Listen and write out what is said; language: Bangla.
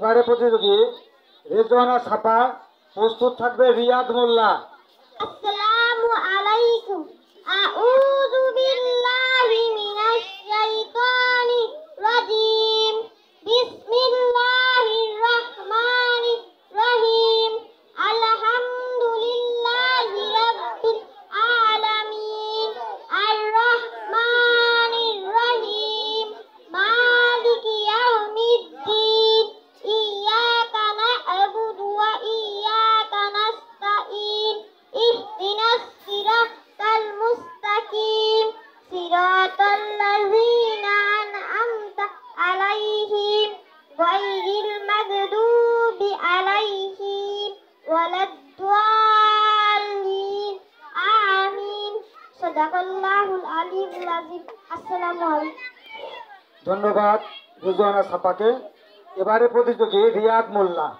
এবারে প্রতিযোগী রেজওয়ানা ছাপা, প্রস্তুত থাকবে রিয়াদ মোল্লা। আসসালামু আলাইকুম। আউযু বিল্লাহি মিনাশ শাইতানির রাজিম। বিসমিল্লাহির রহমানির রহিম। আলহামদুলিল্লাহি রাব্বিল আলামিন। আর রহমানির রহিম। মালিকি ইয়াউমিদ্দিন। ইয়্যাকা না'বুদু ওয়া ইয়্যাকা নাস্তাঈন। ইহদিনাস সিরাতাল মুস্তাকিম। সিরাতাল লাযীনা আন'আমতা আলাইহিম গায়রিল মাগদুবি আলাইহিম ওয়ালাদ-দাল্লিন। আমিন। সাদাকাল্লাহুল আলিয়্যুল আযীম। আসসালামু আলাইকুম। ধন্যবাদ রেজওয়ানা ছাপাকে। এবারে প্রতিযোগী রিয়াদ মোল্লা।